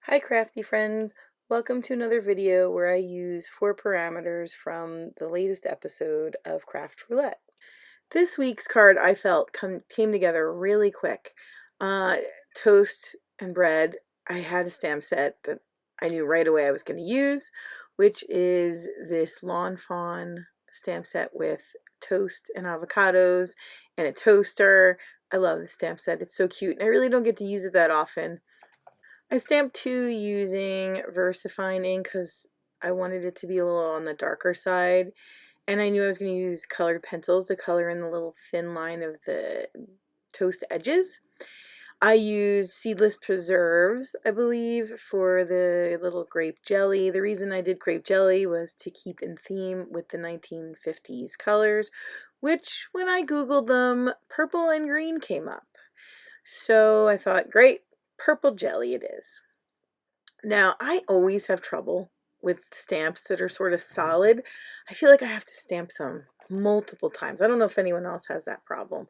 Hi crafty friends, welcome to another video where I use 4 parameters from the latest episode of Craft Roulette. This week's card I felt came together really quick. Uh, Toast and bread, I had a stamp set that I knew right away I was going to use, which is this Lawn Fawn stamp set with toast and avocados and a toaster. I love the stamp set, it's so cute and I really don't get to use it that often. I stamped 2 using VersaFine ink because I wanted it to be a little on the darker side. And I knew I was going to use colored pencils to color in the little thin line of the toast edges. I used seedless preserves, I believe, for the little grape jelly. The reason I did grape jelly was to keep in theme with the 1950s colors, which when I Googled them, purple and green came up. So I thought, great, purple jelly it is. Now, I always have trouble with stamps that are sort of solid. I feel like I have to stamp them multiple times. I don't know if anyone else has that problem.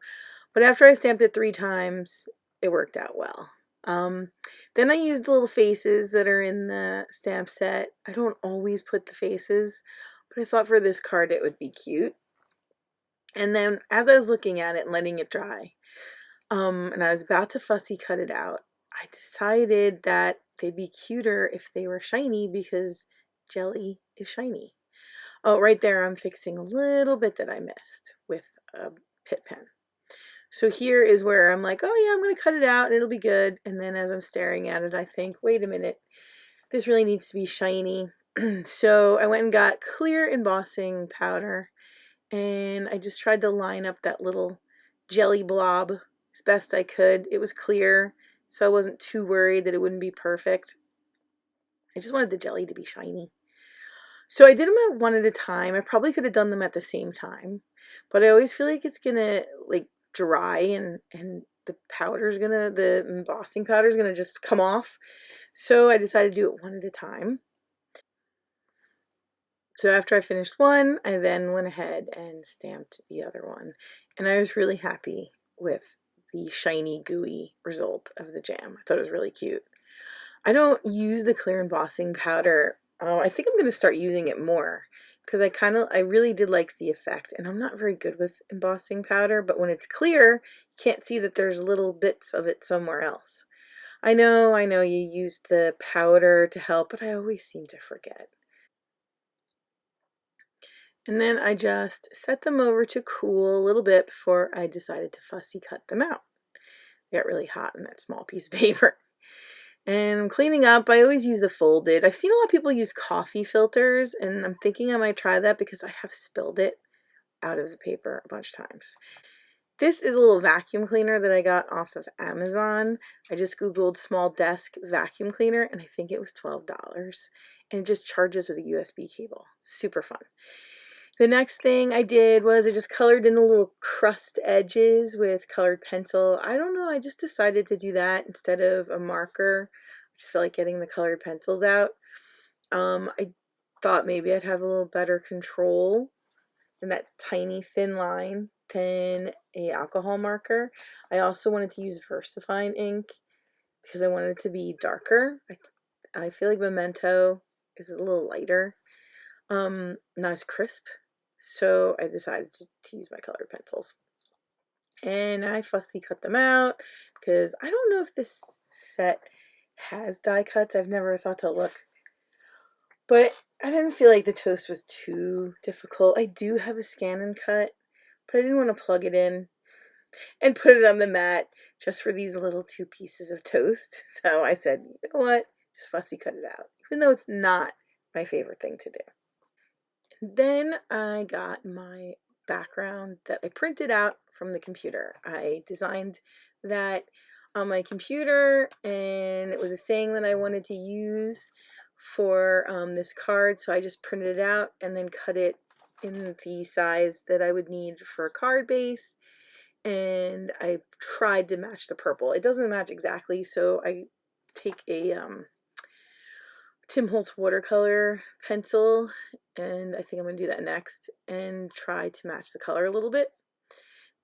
But after I stamped it 3 times, it worked out well. Then I used the little faces that are in the stamp set. I don't always put the faces, but I thought for this card it would be cute. And then as I was looking at it and letting it dry, and I was about to fussy cut it out, I decided that they'd be cuter if they were shiny because jelly is shiny. Oh, right there I'm fixing a little bit that I missed with a pit pen. So here is where I'm like, oh yeah, I'm going to cut it out and it'll be good. And then as I'm staring at it, I think, wait a minute, this really needs to be shiny. So I went and got clear embossing powder and I just tried to line up that little jelly blob as best I could. It was clear, so I wasn't too worried that it wouldn't be perfect. I just wanted the jelly to be shiny. So I did them at one at a time. I probably could have done them at the same time, but I always feel like it's gonna like dry and the embossing powder is gonna just come off. So I decided to do it one at a time. So after I finished one, I then went ahead and stamped the other one. And I was really happy with the shiny, gooey result of the jam. I thought it was really cute. I don't use the clear embossing powder. I think I'm going to start using it more because I really did like the effect. And I'm not very good with embossing powder, but when it's clear, you can't see that there's little bits of it somewhere else. I know you used the powder to help, but I always seem to forget. And then I just set them over to cool a little bit before I decided to fussy cut them out. They got really hot in that small piece of paper. And I'm cleaning up. I always use the folded. I've seen a lot of people use coffee filters, and I'm thinking I might try that because I have spilled it out of the paper a bunch of times. This is a little vacuum cleaner that I got off of Amazon. I just Googled small desk vacuum cleaner, and I think it was $12. And it just charges with a USB cable. Super fun. The next thing I did was I just colored in the little crust edges with colored pencil. I don't know, I just decided to do that instead of a marker. I just felt like getting the colored pencils out. I thought maybe I'd have a little better control in that tiny thin line than a alcohol marker. I also wanted to use VersaFine ink because I wanted it to be darker. I feel like Memento is a little lighter, not as crisp. So I decided to use my colored pencils. And I fussy cut them out because I don't know if this set has die cuts. I've never thought to look. But I didn't feel like the toast was too difficult. I do have a scan and cut, but I didn't want to plug it in and put it on the mat just for these little 2 pieces of toast. So I said, you know what? Just fussy cut it out, even though it's not my favorite thing to do. Then I got my background that I printed out from the computer. I designed that on my computer, and it was a saying that I wanted to use for this card, so I just printed it out and then cut it in the size that I would need for a card base, and I tried to match the purple. It doesn't match exactly, so I take a Tim Holtz watercolor pencil, and I think I'm going to do that next and try to match the color a little bit.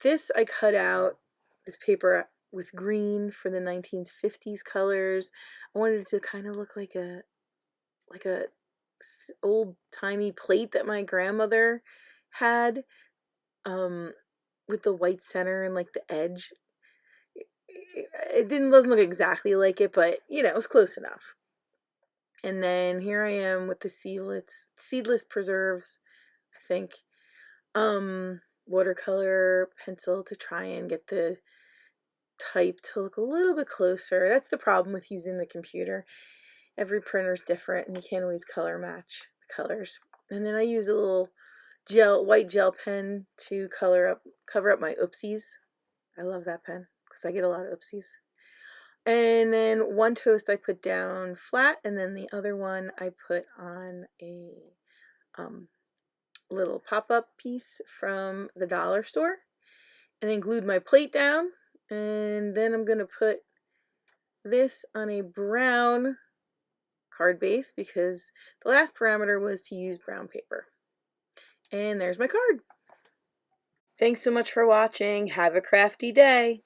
This I cut out, this paper with green for the 1950s colors. I wanted it to kind of look like a old-timey plate that my grandmother had, with the white center and like the edge. It doesn't look exactly like it, but you know, it was close enough. And then here I am with the seedless preserves, I think. Watercolor pencil to try and get the type to look a little bit closer. That's the problem with using the computer. Every printer's different and you can't always color match the colors. And then I use a little white gel pen to cover up my oopsies. I love that pen because I get a lot of oopsies. And then one toast I put down flat, and then the other one I put on a little pop-up piece from the dollar store, and then glued my plate down. And then I'm going to put this on a brown card base because the last parameter was to use brown paper. And there's my card. Thanks so much for watching. Have a crafty day.